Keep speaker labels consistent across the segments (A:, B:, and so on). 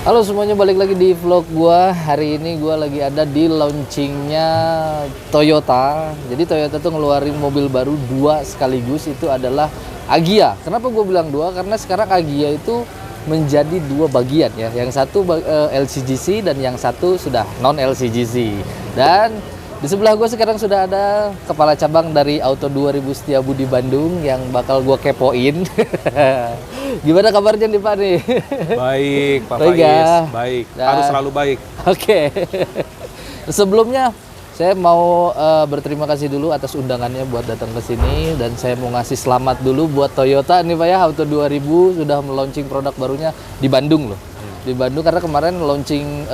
A: Halo semuanya, balik lagi di vlog gua. Hari ini gua lagi ada di launchingnya Toyota. Jadi Toyota tuh ngeluarin mobil baru dua sekaligus, itu adalah Agya. Kenapa gue bilang dua? Karena sekarang Agya itu menjadi dua bagian ya. Yang satu LCGC dan yang satu sudah non LCGC. Dan di sebelah gue sekarang sudah ada kepala cabang dari Auto 2000 Setiabudi Bandung yang bakal gue kepoin. Gimana kabarnya nih Pak nih?
B: Baik, Pak
A: Baik
B: Faiz.
A: ya?
B: Baik,
A: Nah.
B: harus selalu baik.
A: Oke. Sebelumnya saya mau berterima kasih dulu atas undangannya buat datang ke sini, dan saya mau ngasih selamat dulu buat Toyota nih Pak ya. Auto 2000 sudah meluncing produk barunya di Bandung loh. Di Bandung, karena kemarin launching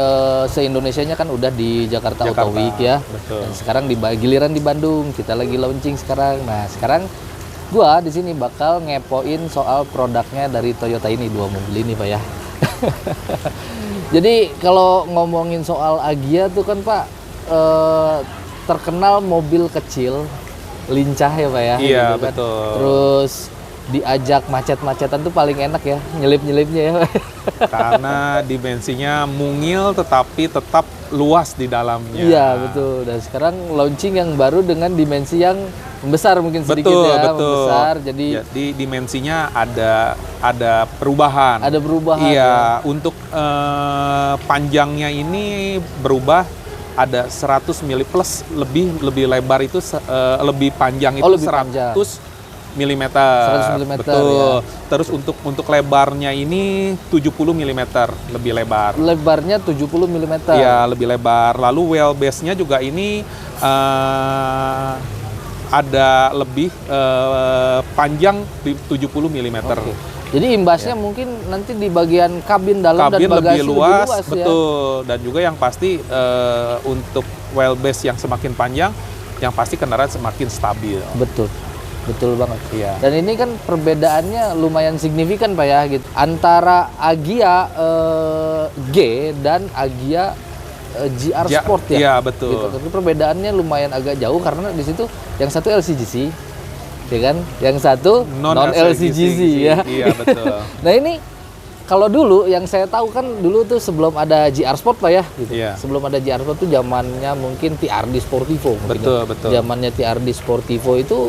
A: se-Indonesianya kan udah di Jakarta Auto Week ya.
B: Betul.
A: Dan sekarang giliran di Bandung, kita lagi launching sekarang. Nah, sekarang gua di sini bakal ngepoin soal produknya dari Toyota ini, dua mobil ini Pak ya. Jadi kalau ngomongin soal Agya tuh kan Pak, terkenal mobil kecil, lincah ya Pak ya.
B: Iya,
A: gitu kan.
B: betul.
A: Terus diajak macet-macetan tuh paling enak ya, nyelip-nyelipnya ya.
B: Karena dimensinya mungil tetapi tetap luas di dalamnya.
A: Iya betul. Dan sekarang launching yang baru dengan dimensi yang membesar mungkin sedikit
B: Betul,
A: ya,
B: betul.
A: membesar. Jadi
B: dimensinya ada perubahan.
A: ada perubahan.
B: Iya, untuk panjangnya ini berubah, ada 100 mili plus, lebih lebar itu lebih panjang itu
A: lebih
B: 100
A: panjang.
B: milimeter.
A: 100 mm,
B: Betul.
A: ya.
B: Terus untuk lebarnya ini 70 mm lebih lebar.
A: Lebarnya 70 mm.
B: Iya, lebih lebar. Lalu wheelbase-nya juga ini ada lebih panjang di 70 mm.
A: Oke. Jadi imbasnya mungkin nanti di bagian kabin dalam
B: Kabin
A: dan bagasi
B: lebih luas,
A: ya.
B: betul. Dan juga yang pasti untuk wheelbase yang semakin panjang, yang pasti kendaraan semakin stabil.
A: Betul. Betul banget.
B: Iya.
A: Dan ini kan perbedaannya lumayan signifikan Pak ya gitu. Antara Agya G dan Agya GR Sport ya.
B: Iya, betul.
A: Gitu. Tapi perbedaannya lumayan agak jauh karena di situ yang satu LCGC, ya kan? Yang satu non LCGC ya.
B: Iya, betul.
A: Nah, ini kalau dulu yang saya tahu kan dulu tuh sebelum ada GR Sport Pak ya gitu.
B: Iya.
A: Sebelum ada GR Sport tuh zamannya mungkin TRD Sportivo mungkin.
B: Betul,
A: ya.
B: betul.
A: Zamannya TRD Sportivo itu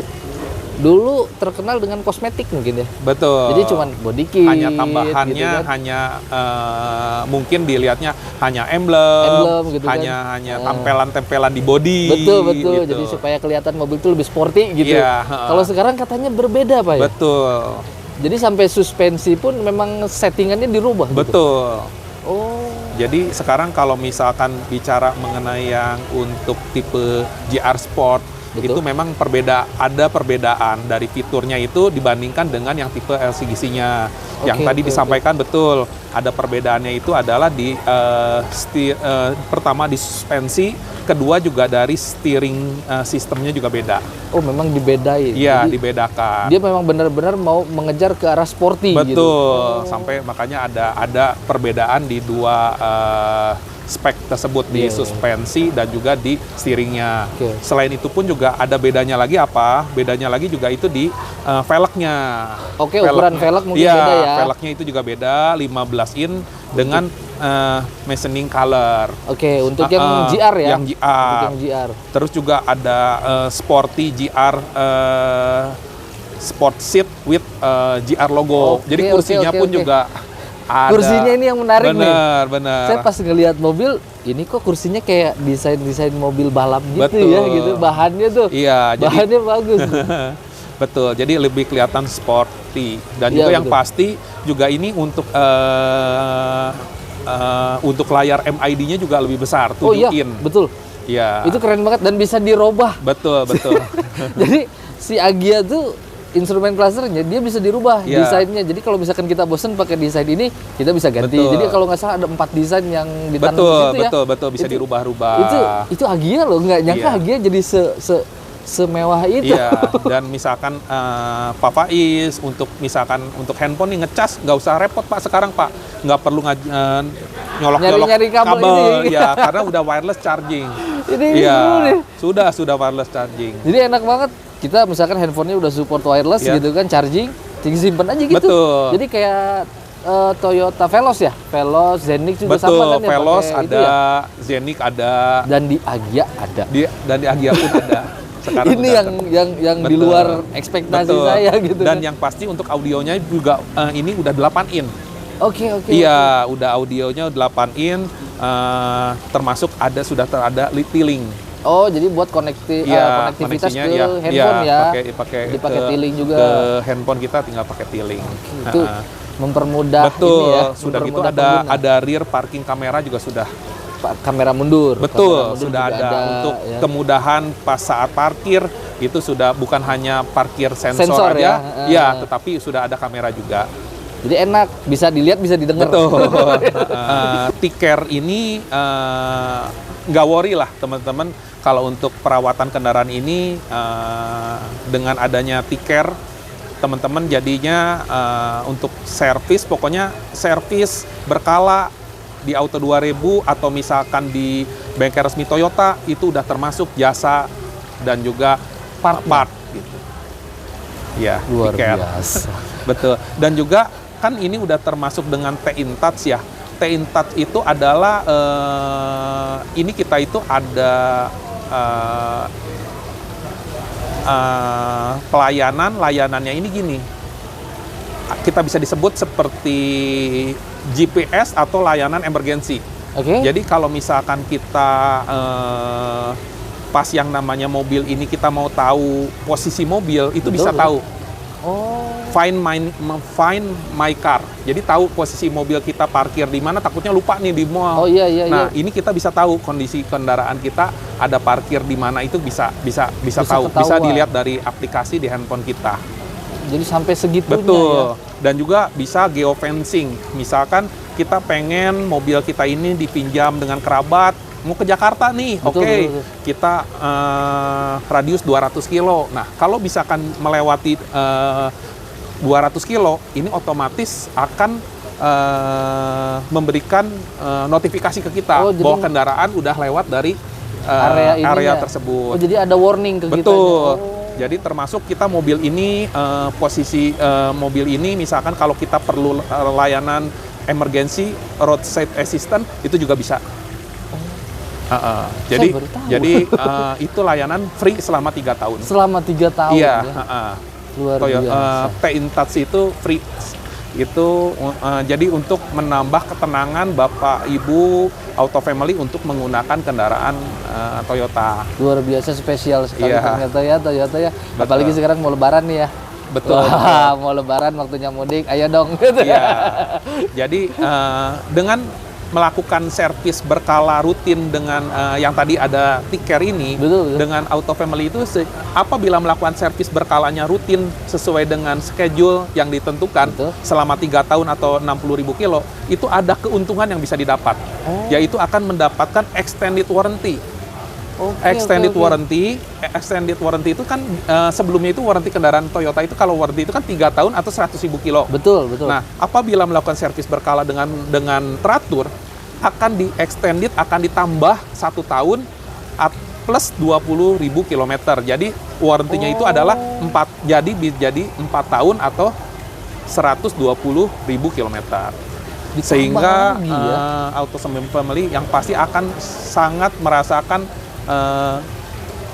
A: dulu terkenal dengan kosmetik mungkin ya.
B: Betul.
A: Jadi cuman body kit
B: hanya tambahannya,
A: gitu kan.
B: hanya mungkin dilihatnya hanya emblem
A: gitu
B: hanya
A: kan.
B: tempelan-tempelan di body.
A: Betul.
B: gitu.
A: Jadi supaya kelihatan mobil itu lebih sporty gitu.
B: Iya,
A: Kalau sekarang katanya berbeda Pak ya.
B: Betul.
A: Jadi sampai suspensi pun memang settingannya dirubah gitu.
B: Betul.
A: Oh.
B: Jadi sekarang kalau misalkan bicara mengenai yang untuk tipe GR Sport,
A: Betul.
B: itu memang ada perbedaan dari fiturnya itu dibandingkan dengan yang tipe LCGC-nya. Yang tadi disampaikan betul, ada perbedaannya itu adalah di pertama di suspensi, kedua juga dari steering sistemnya juga beda.
A: Oh, memang dibedain.
B: Iya,
A: Jadi
B: dibedakan.
A: dia memang benar-benar mau mengejar ke arah sporty
B: Betul,
A: gitu.
B: sampai makanya ada perbedaan di dua spek tersebut, di suspensi dan juga di steeringnya.
A: Oke.
B: Selain itu pun juga ada bedanya lagi apa? Bedanya lagi juga itu di velgnya.
A: Oke, ukuran velg mungkin
B: iya,
A: beda ya.
B: velgnya itu juga beda, 15 in dengan machining color.
A: Oke, untuk yang GR ya.
B: Yang GR.
A: Untuk yang GR.
B: Terus juga ada sporty GR sport seat with GR logo.
A: Oke,
B: Jadi kursinya pun juga ada.
A: Kursinya ini yang menarik nih.
B: Bener.
A: Saya pas ngelihat mobil, ini kok kursinya kayak desain mobil balap gitu.
B: Betul.
A: Ya gitu. Bahannya tuh.
B: Iya,
A: bahannya bagus.
B: betul. Jadi lebih kelihatan sporty. Dan
A: Iya,
B: juga yang
A: betul.
B: pasti juga ini untuk layar MID-nya juga lebih besar, 7
A: Oh iya,
B: in.
A: betul.
B: Iya.
A: Itu keren banget dan bisa dirubah.
B: Betul.
A: Jadi si Agya tuh instrumen clusternya dia bisa dirubah
B: Iya.
A: desainnya. Jadi kalau misalkan kita bosen pakai desain ini, kita bisa ganti.
B: Betul.
A: Jadi kalau nggak salah ada 4 desain yang ditanam di situ ya.
B: Betul, bisa dirubah-rubah.
A: Itu Agya loh, nggak nyangka
B: Iya.
A: Agya jadi semewah itu.
B: Iya, dan misalkan Pak Faiz untuk handphone nih ngecas nggak usah repot Pak sekarang Pak, nggak perlu nyolok-nyolok
A: Nyari-nyari kabel ini.
B: ya karena udah wireless charging.
A: Ini
B: Iya,
A: dulu nih.
B: sudah wireless charging.
A: Jadi enak banget. Kita misalkan handphonenya udah support wireless
B: Iya.
A: gitu kan, charging, tinggal simpen aja gitu.
B: Betul.
A: Jadi kayak Toyota Veloz ya? Veloz, Zenix juga
B: Betul,
A: sama kan ya?
B: Veloz
A: pakai itu
B: ada,
A: ya?
B: Zenix ada,
A: Dan di Agya ada.
B: dan di Agya pun ada. Sekarang
A: Ini
B: udah
A: yang di
B: Betul.
A: luar ekspektasi
B: Betul.
A: saya gitu.
B: Dan
A: kan.
B: yang pasti untuk audionya juga ini udah 8 in.
A: Oke.
B: Iya, udah audionya 8 in, termasuk sudah ada tiling.
A: Oh, jadi buat konektivitas
B: koneksinya,
A: ke handphone ya.
B: Pakai
A: Dipakai tiling juga.
B: Ke handphone kita tinggal pakai tiling.
A: Itu mempermudah
B: Betul,
A: ini ya.
B: sudah gitu
A: mempermudah pengguna.
B: ada rear parking kamera juga sudah.
A: Kamera mundur.
B: Betul,
A: Kamera mundur
B: sudah
A: juga
B: ada untuk
A: ya.
B: kemudahan pas saat parkir itu sudah bukan hanya parkir sensor
A: ya.
B: aja, ya, tetapi sudah ada kamera juga.
A: Jadi enak, bisa dilihat, bisa didengar.
B: Betul. T-Care ini nggak worry lah teman-teman kalau untuk perawatan kendaraan ini dengan adanya T-Care teman-teman jadinya untuk servis, pokoknya servis berkala di Auto 2000 atau misalkan di bengkel resmi Toyota itu udah termasuk jasa dan juga part gitu. Ya,
A: Luar
B: T-Care.
A: biasa.
B: Betul. Dan juga kan ini udah termasuk dengan T-InTouch ya. T-InTouch itu adalah ini kita itu ada layanannya ini gini. Kita bisa disebut seperti GPS atau layanan emergency.
A: Oke.
B: Jadi kalau misalkan kita pas yang namanya mobil ini kita mau tahu posisi mobil itu
A: Betul,
B: bisa
A: betul.
B: tahu.
A: Oh.
B: Find my car. Jadi tahu posisi mobil kita parkir di mana, takutnya lupa nih di mall.
A: Oh iya.
B: Nah, ini kita bisa tahu kondisi kendaraan kita ada parkir di mana itu bisa tahu. Bisa
A: ketahuan.
B: dilihat dari aplikasi di handphone kita.
A: Jadi sampai segitunya.
B: Betul.
A: Ya.
B: Dan juga bisa geofencing. Misalkan kita pengen mobil kita ini dipinjam dengan kerabat, mau ke Jakarta nih,
A: Betul,
B: oke,
A: betul.
B: kita radius 200 kilo. Nah, kalau misalkan melewati 200 kilo, ini otomatis akan memberikan notifikasi ke kita
A: Oh, jadi
B: bahwa kendaraan udah lewat dari
A: area
B: tersebut.
A: Oh, jadi ada warning ke kita.
B: Betul. Jadi termasuk kita mobil ini, posisi mobil ini misalkan kalau kita perlu layanan emergency roadside assistant itu juga bisa. Jadi
A: baru tahu.
B: Itu layanan free selama 3 tahun.
A: Selama 3 tahun
B: Iya,
A: ya. Luar
B: Toyota
A: biasa.
B: T-InTouch itu free. Itu jadi untuk menambah ketenangan Bapak Ibu Auto Family untuk menggunakan kendaraan Toyota.
A: Luar biasa spesial sekali
B: Iya.
A: ternyata ya Toyota ya.
B: Betul.
A: Apalagi sekarang mau lebaran nih ya.
B: Betul.
A: Wah, mau lebaran waktunya mudik, ayo dong.
B: Iya. Jadi dengan melakukan servis berkala rutin dengan yang tadi ada T-Care ini,
A: Betul.
B: dengan Auto Family itu apabila melakukan servis berkalanya rutin sesuai dengan schedule yang ditentukan
A: Betul.
B: selama 3 tahun atau 60.000 kilo, itu ada keuntungan yang bisa didapat, yaitu akan mendapatkan extended warranty. Extended warranty itu kan sebelumnya itu warranty kendaraan Toyota itu kalau warranty itu kan 3 tahun atau 100.000 kilo.
A: Betul.
B: Nah, apabila melakukan servis berkala dengan teratur, akan di-extended, akan ditambah 1 tahun plus 20.000 kilometer. Jadi warrantinya itu adalah 4 tahun atau 120.000 kilometer. Sehingga
A: lagi ya.
B: Auto Family yang pasti akan sangat merasakan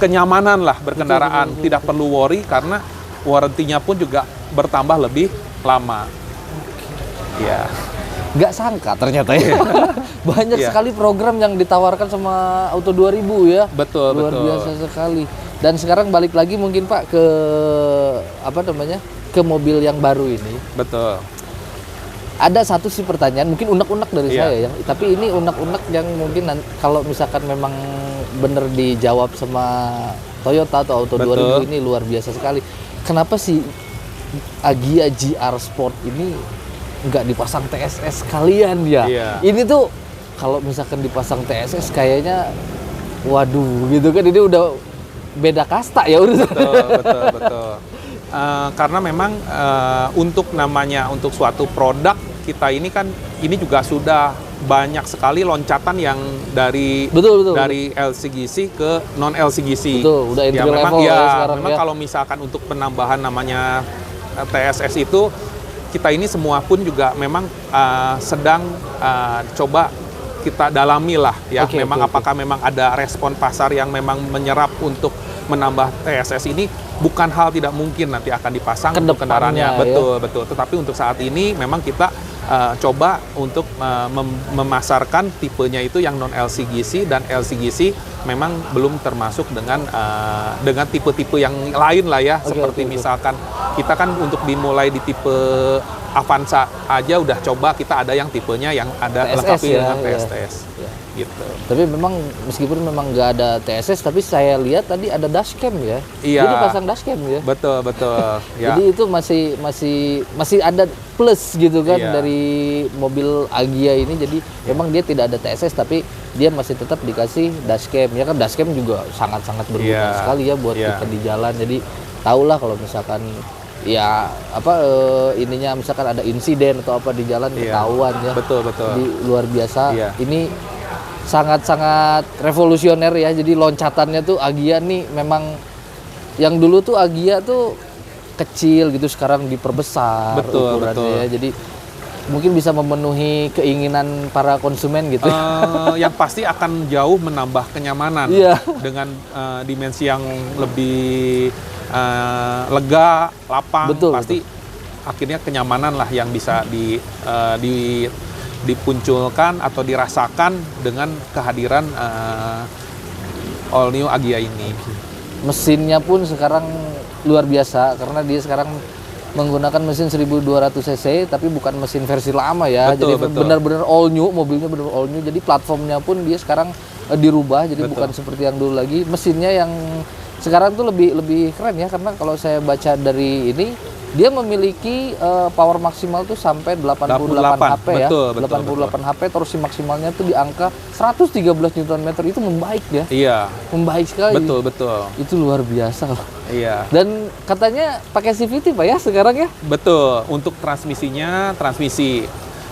B: kenyamanan lah berkendaraan.
A: Betul.
B: Tidak perlu worry karena warrantinya pun juga bertambah lebih lama. Ya.
A: Nggak sangka ternyata ya. Banyak
B: Iya.
A: sekali program yang ditawarkan sama Auto 2000 ya.
B: Betul,
A: Luar
B: betul.
A: biasa sekali. Dan sekarang balik lagi mungkin Pak ke ke mobil yang baru ini.
B: Betul.
A: Ada satu sih pertanyaan, mungkin unek-unek dari
B: Iya.
A: saya ya. Tapi ini unek-unek yang mungkin kalau misalkan memang bener dijawab sama Toyota atau Auto
B: Betul.
A: 2000 ini luar biasa sekali. Kenapa sih Agya GR Sport ini nggak dipasang TSS kalian ya?
B: Iya.
A: Ini tuh kalau misalkan dipasang TSS kayaknya, waduh gitu kan, ini udah beda kasta ya urusan.
B: Betul. Karena memang untuk suatu produk kita ini kan ini juga sudah banyak sekali loncatan yang dari
A: Betul.
B: LCGC ke non LCGC.
A: Betul, udah entry level
B: memang
A: ya sekarang
B: memang
A: ya.
B: kalau misalkan untuk penambahan namanya TSS itu kita ini semua pun juga memang sedang coba kita dalami lah ya, apakah memang ada respon pasar yang memang menyerap untuk menambah TSS ini. Bukan hal tidak mungkin nanti akan dipasang untuk kendaraannya, betul. Tetapi untuk saat ini memang kita coba untuk memasarkan tipenya itu yang non LCGC, dan LCGC memang belum termasuk dengan tipe-tipe yang lain lah ya, seperti misalkan kita kan untuk dimulai di tipe Avanza aja udah coba, kita ada yang tipenya yang ada lengkapi dengan TSS. Gitu.
A: Tapi memang meskipun memang nggak ada TSS, tapi saya lihat tadi ada dashcam ya.
B: Iya.
A: Jadi pasang dashcam ya.
B: Betul. Ya.
A: Jadi itu masih ada plus gitu kan dari mobil Agya ini. Jadi memang dia tidak ada TSS, tapi dia masih tetap dikasih dashcam. Ya kan dashcam juga sangat-sangat berguna sekali ya buat kita di jalan. Jadi tahulah kalau misalkan ya ininya misalkan ada insiden atau apa di jalan ketahuan ya.
B: Betul.
A: Jadi luar biasa. Ini sangat-sangat revolusioner ya. Jadi loncatannya tuh Agya nih memang yang dulu tuh Agya tuh kecil gitu, sekarang diperbesar ukurannya ya. Jadi mungkin bisa memenuhi keinginan para konsumen gitu.
B: Yang pasti akan jauh menambah kenyamanan dengan dimensi yang lebih lega, lapang. Pasti akhirnya kenyamanan lah yang bisa dipunculkan atau dirasakan dengan kehadiran all new Agya ini.
A: Mesinnya pun sekarang luar biasa karena dia sekarang menggunakan mesin 1200 cc, tapi bukan mesin versi lama ya. Jadi benar-benar all new, mobilnya benar all new. Jadi platformnya pun dia sekarang dirubah, jadi bukan seperti yang dulu lagi. Mesinnya yang sekarang tuh lebih keren ya, karena kalau saya baca dari ini dia memiliki power maksimal tuh sampai 88 HP ya. 88 HP, torsi maksimalnya tuh di angka 113 Nm. Itu membaik ya. Iya. Membaik sekali.
B: Betul.
A: Itu luar biasa loh.
B: Iya.
A: Dan katanya pakai CVT Pak ya sekarang ya?
B: Betul. Untuk transmisinya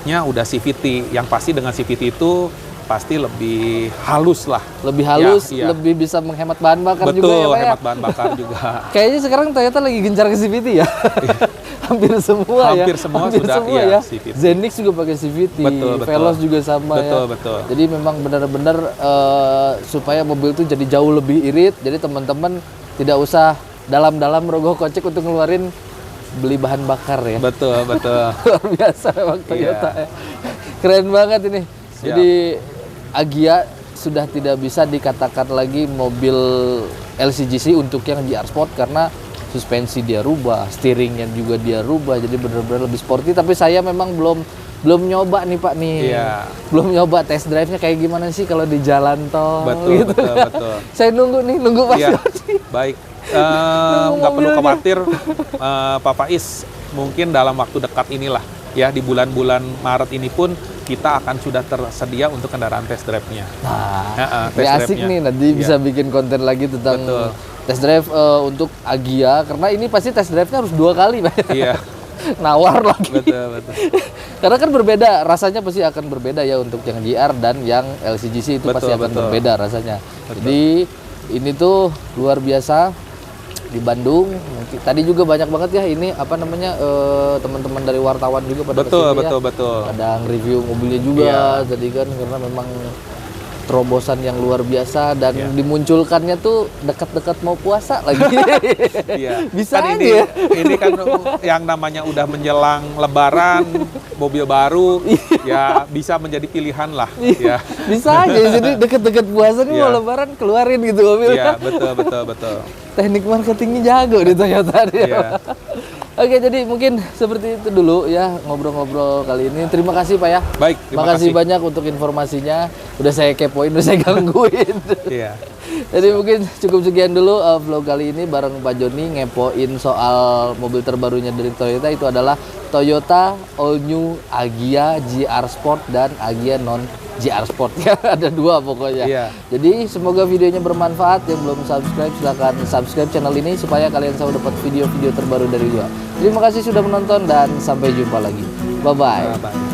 B: udah CVT. Yang pasti dengan CVT itu pasti lebih halus lah.
A: Lebih halus, lebih bisa menghemat bahan bakar juga ya Pak ya?
B: Hemat bahan bakar juga.
A: Kayaknya sekarang Toyota lagi gencar ke CVT ya? Hampir semua
B: sudah
A: ya.
B: CVT.
A: Zenix juga pakai CVT, Veloz juga sama ya.
B: Betul.
A: Jadi memang benar-benar supaya mobil itu jadi jauh lebih irit, jadi teman-teman tidak usah dalam-dalam rogoh kocek untuk ngeluarin beli bahan bakar ya.
B: Betul.
A: Luar biasa memang Toyota ya. Keren banget ini. Jadi Agya sudah tidak bisa dikatakan lagi mobil LCGC untuk yang GR Sport karena suspensi dia rubah, steeringnya juga dia rubah, jadi benar-benar lebih sporty. Tapi saya memang belum nyoba nih Pak nih. Belum nyoba test drive-nya kayak gimana sih kalau di jalan tol. Betul. Saya nunggu Pak Yodi.
B: Baik. Nggak perlu khawatir Pak Faiz, mungkin dalam waktu dekat inilah ya, di bulan-bulan Maret ini pun kita akan sudah tersedia untuk kendaraan test drive-nya.
A: Nah, asik nih, nanti bisa bikin konten lagi tentang test drive untuk Agya, karena ini pasti test drive-nya harus 2 kali Pak. Iya. Nawar lagi. Betul. Karena kan berbeda, rasanya pasti akan berbeda ya untuk yang GR dan yang LCGC itu pasti akan berbeda rasanya. Jadi ini tuh luar biasa. Di Bandung, tadi juga banyak banget ya ini teman-teman dari wartawan juga pada kesini ya. Betul. Ada review mobilnya juga tadi kan, karena memang terobosan yang luar biasa dan dimunculkannya tuh dekat-dekat mau puasa lagi. Bisa kan aja. Ini kan
B: yang namanya udah menjelang Lebaran, mobil baru ya bisa menjadi pilihan lah.
A: Bisa aja, jadi dekat-dekat puasa nih mau Lebaran keluarin gitu mobil.
B: Iya, betul.
A: Teknik marketingnya jago di Toyota dia. Oke, jadi mungkin seperti itu dulu ya ngobrol-ngobrol kali ini. Terima kasih Pak ya.
B: Baik,
A: terima kasih banyak untuk informasinya. Udah saya kepoin, udah saya gangguin. Jadi mungkin cukup sekian dulu vlog kali ini bareng Pak Joni ngepoin soal mobil terbarunya dari Toyota. Itu adalah Toyota All New Agya GR Sport dan Agya Non GR Sport ya. Ada 2 pokoknya. Jadi semoga videonya bermanfaat. Yang belum subscribe silahkan subscribe channel ini supaya kalian selalu dapat video-video terbaru dari gua. Terima kasih sudah menonton dan sampai jumpa lagi. Bye-bye.